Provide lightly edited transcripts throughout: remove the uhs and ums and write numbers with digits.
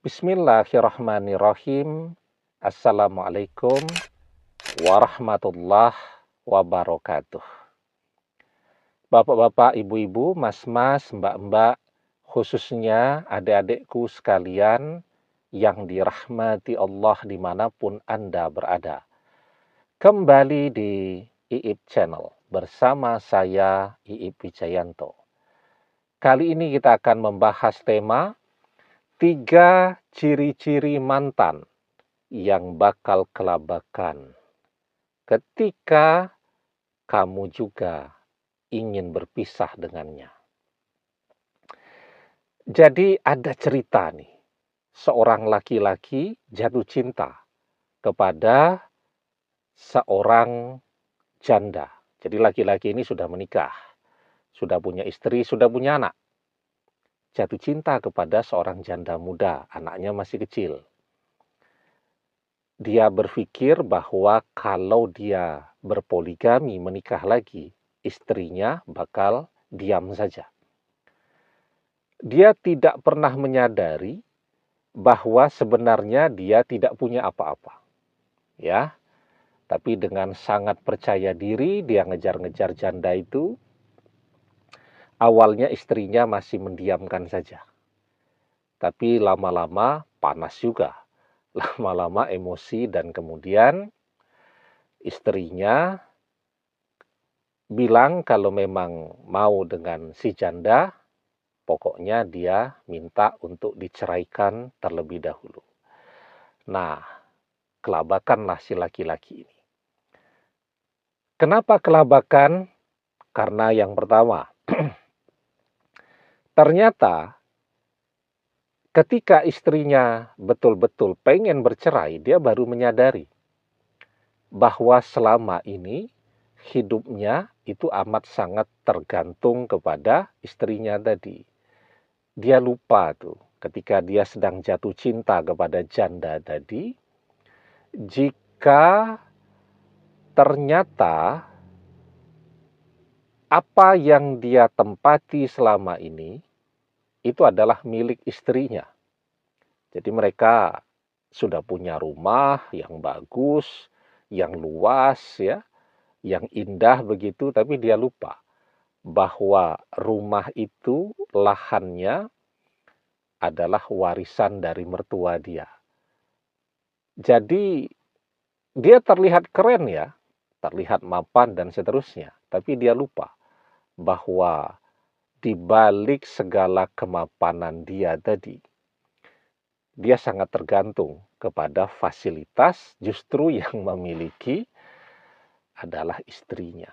Bismillahirrahmanirrahim. Assalamualaikum warahmatullahi wabarakatuh. Bapak-bapak, ibu-ibu, mas-mas, mbak-mbak, khususnya adik-adikku sekalian yang dirahmati Allah dimanapun Anda berada. Kembali di IIP Channel bersama saya IIP Wijayanto. Kali ini kita akan membahas tema 3 ciri-ciri mantan yang bakal kelabakan ketika kamu juga ingin berpisah dengannya. Jadi ada cerita nih, seorang laki-laki jatuh cinta kepada seorang janda. Jadi laki-laki ini sudah menikah, sudah punya istri, sudah punya anak. Jatuh cinta kepada seorang janda muda, anaknya masih kecil. Dia berpikir bahwa kalau dia berpoligami, menikah lagi, istrinya bakal diam saja. Dia tidak pernah menyadari bahwa sebenarnya dia tidak punya apa-apa. Ya, tapi dengan sangat percaya diri dia ngejar-ngejar janda itu. Awalnya istrinya masih mendiamkan saja. Tapi lama-lama panas juga. Lama-lama emosi dan kemudian istrinya bilang kalau memang mau dengan si janda, pokoknya dia minta untuk diceraikan terlebih dahulu. Nah, kelabakanlah si laki-laki ini. Kenapa kelabakan? Karena yang pertama, ternyata ketika istrinya betul-betul pengen bercerai, dia baru menyadari bahwa selama ini hidupnya itu amat sangat tergantung kepada istrinya tadi. Dia lupa tuh ketika dia sedang jatuh cinta kepada janda tadi, jika ternyata apa yang dia tempati selama ini itu adalah milik istrinya. Jadi mereka sudah punya rumah yang bagus, yang luas ya, yang indah begitu, tapi dia lupa bahwa rumah itu lahannya adalah warisan dari mertua dia. Jadi dia terlihat keren ya, terlihat mapan dan seterusnya, tapi dia lupa bahwa di balik segala kemapanan dia tadi, dia sangat tergantung kepada fasilitas, justru yang memiliki adalah istrinya.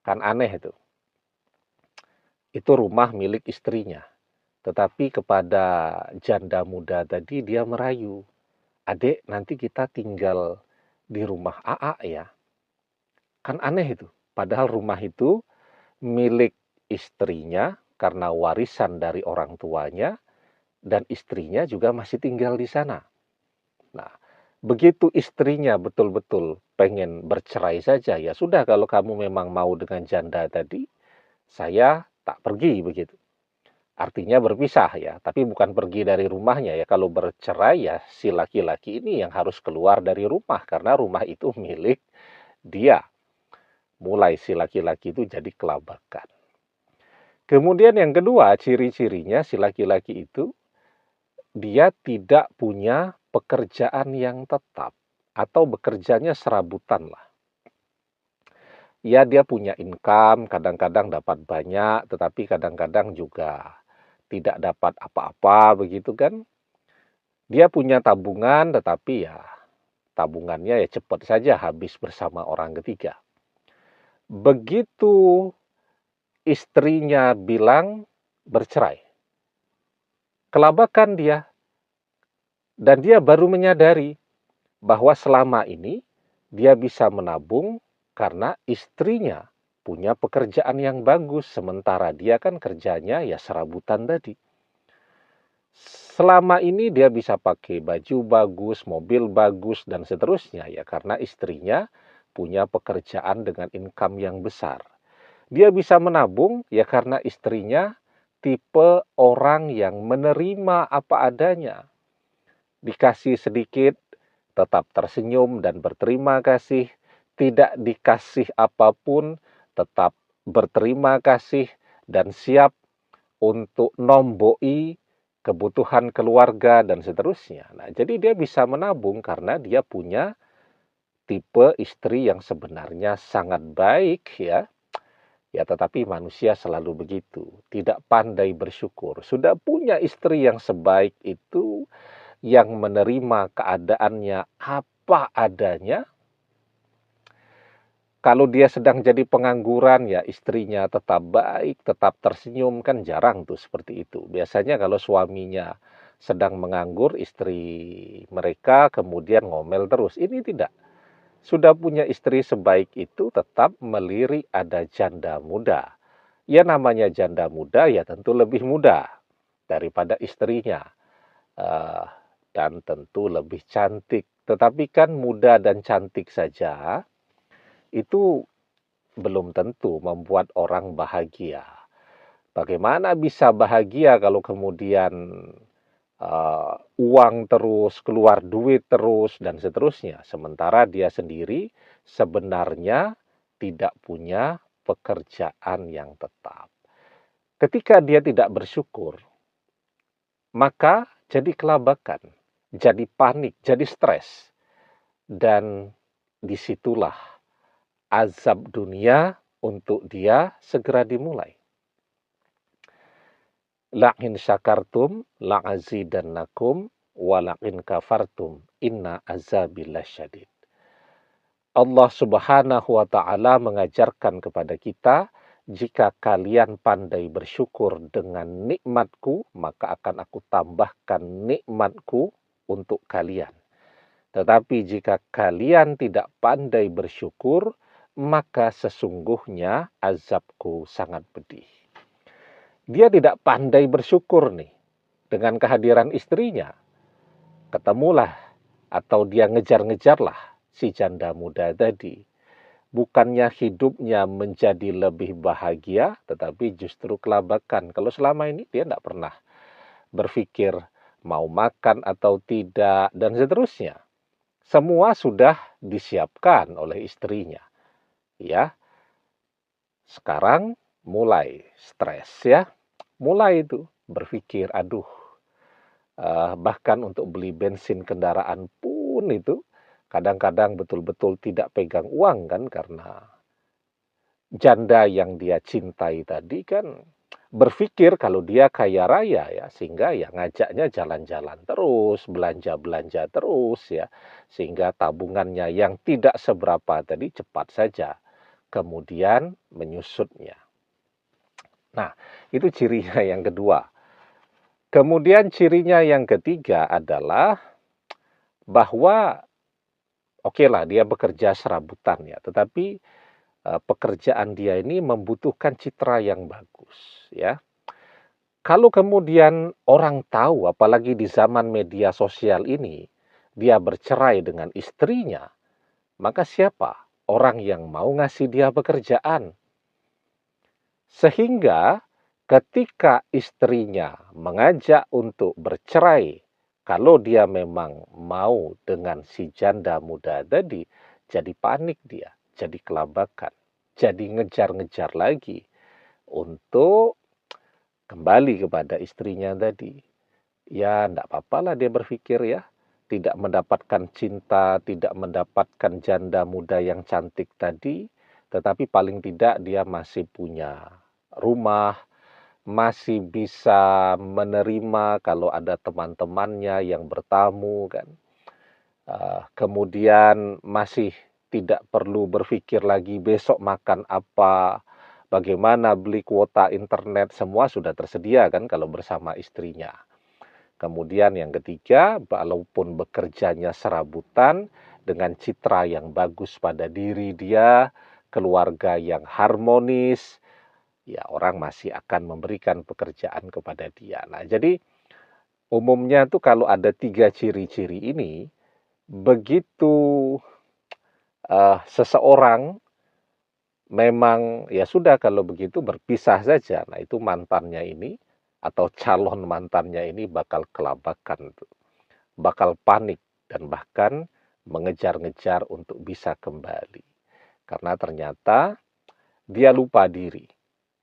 Kan aneh itu. Itu rumah milik istrinya. Tetapi kepada janda muda tadi dia merayu. Adek, nanti kita tinggal di rumah AA ya. Kan aneh itu. Padahal rumah itu milik istrinya karena warisan dari orang tuanya, dan istrinya juga masih tinggal di sana. Nah, begitu istrinya betul-betul pengen bercerai saja, ya sudah kalau kamu memang mau dengan janda tadi, saya tak pergi begitu. Artinya berpisah ya, tapi bukan pergi dari rumahnya ya. Kalau bercerai ya si laki-laki ini yang harus keluar dari rumah karena rumah itu milik dia. Mulai si laki-laki itu jadi kelabakan. Kemudian yang kedua, ciri-cirinya si laki-laki itu dia tidak punya pekerjaan yang tetap atau bekerjanya serabutan lah. Ya dia punya income, kadang-kadang dapat banyak, tetapi kadang-kadang juga tidak dapat apa-apa begitu kan. Dia punya tabungan, tetapi ya tabungannya ya cepat saja habis bersama orang ketiga. Begitu istrinya bilang bercerai, kelabakan dia. Dan dia baru menyadari bahwa selama ini dia bisa menabung karena istrinya punya pekerjaan yang bagus, sementara dia kan kerjanya ya serabutan tadi. Selama ini dia bisa pakai baju bagus, mobil bagus, dan seterusnya ya karena istrinya punya pekerjaan dengan income yang besar. Dia bisa menabung ya karena istrinya tipe orang yang menerima apa adanya. dikasih sedikit, tetap tersenyum dan berterima kasih, tidak dikasih apapun, tetap berterima kasih dan siap untuk nomboi kebutuhan keluarga dan seterusnya. Nah, jadi dia bisa menabung karena dia punya tipe istri yang sebenarnya sangat baik ya. Ya, tetapi manusia selalu begitu, tidak pandai bersyukur. Sudah punya istri yang sebaik itu, yang menerima keadaannya apa adanya. Kalau dia sedang jadi pengangguran, ya istrinya tetap baik, tetap tersenyum, kan jarang tuh seperti itu. Biasanya kalau suaminya sedang menganggur, istri mereka kemudian ngomel terus. Ini tidak. Sudah punya istri sebaik itu, tetap melirik ada janda muda. Ya namanya janda muda, ya tentu lebih muda daripada istrinya. Eh, dan tentu lebih cantik. Tetapi kan muda dan cantik saja, itu belum tentu membuat orang bahagia. Bagaimana bisa bahagia kalau kemudian uang terus, keluar duit terus, dan seterusnya. Sementara dia sendiri sebenarnya tidak punya pekerjaan yang tetap. Ketika dia tidak bersyukur, maka jadi kelabakan, jadi panik, jadi stres. Dan disitulah azab dunia untuk dia segera dimulai. La'in syakartum la'azidannakum wala'in kafartum inna azabi lasyadid. Allah Subhanahu wa taala mengajarkan kepada kita, jika kalian pandai bersyukur dengan nikmatku, maka akan aku tambahkan nikmatku untuk kalian. Tetapi jika kalian tidak pandai bersyukur, maka sesungguhnya azabku sangat pedih. Dia tidak pandai bersyukur nih dengan kehadiran istrinya. Ketemulah atau dia ngejar-ngejarlah si janda muda tadi. Bukannya hidupnya menjadi lebih bahagia, tetapi justru kelabakan. Kalau selama ini dia tidak pernah berpikir mau makan atau tidak, dan seterusnya. Semua sudah disiapkan oleh istrinya. Ya, sekarang mulai stres ya. Mulai itu berpikir, aduh, bahkan untuk beli bensin kendaraan pun itu kadang-kadang betul-betul tidak pegang uang kan, karena janda yang dia cintai tadi kan berpikir kalau dia kaya raya ya, sehingga ya ngajaknya jalan-jalan terus, belanja-belanja terus ya, sehingga tabungannya yang tidak seberapa tadi cepat saja kemudian menyusutnya. Nah, itu cirinya yang kedua. Kemudian cirinya yang ketiga adalah bahwa okelah dia bekerja serabutan ya, tetapi pekerjaan dia ini membutuhkan citra yang bagus ya. Kalau kemudian orang tahu, apalagi di zaman media sosial ini, dia bercerai dengan istrinya, maka siapa orang yang mau ngasih dia pekerjaan? Sehingga ketika istrinya mengajak untuk bercerai, kalau dia memang mau dengan si janda muda tadi, jadi panik dia, jadi kelabakan, jadi ngejar-ngejar lagi untuk kembali kepada istrinya tadi. Ya, enggak apa-apalah dia berpikir ya, tidak mendapatkan cinta, tidak mendapatkan janda muda yang cantik tadi, tetapi paling tidak dia masih punya rumah, masih bisa menerima kalau ada teman-temannya yang bertamu kan. Kemudian masih tidak perlu berpikir lagi besok makan apa, bagaimana beli kuota internet, semua sudah tersedia kan kalau bersama istrinya. Kemudian yang ketiga, walaupun bekerjanya serabutan dengan citra yang bagus pada diri dia, keluarga yang harmonis, ya orang masih akan memberikan pekerjaan kepada dia. Nah, jadi umumnya tuh kalau ada 3 ciri-ciri ini, begitu seseorang memang ya sudah kalau begitu berpisah saja. Nah, itu mantannya ini atau calon mantannya ini bakal kelabakan tuh. bakal panik dan bahkan mengejar-ngejar untuk bisa kembali. Karena ternyata dia lupa diri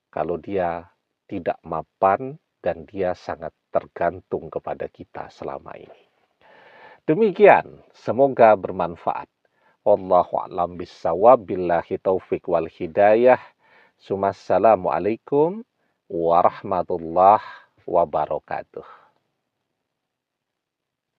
kalau dia tidak mapan dan dia sangat tergantung kepada kita selama ini. Demikian, semoga bermanfaat. Wallahu a'lam bishawab, billahi taufik wal hidayah. Assalamualaikum warahmatullahi wabarakatuh.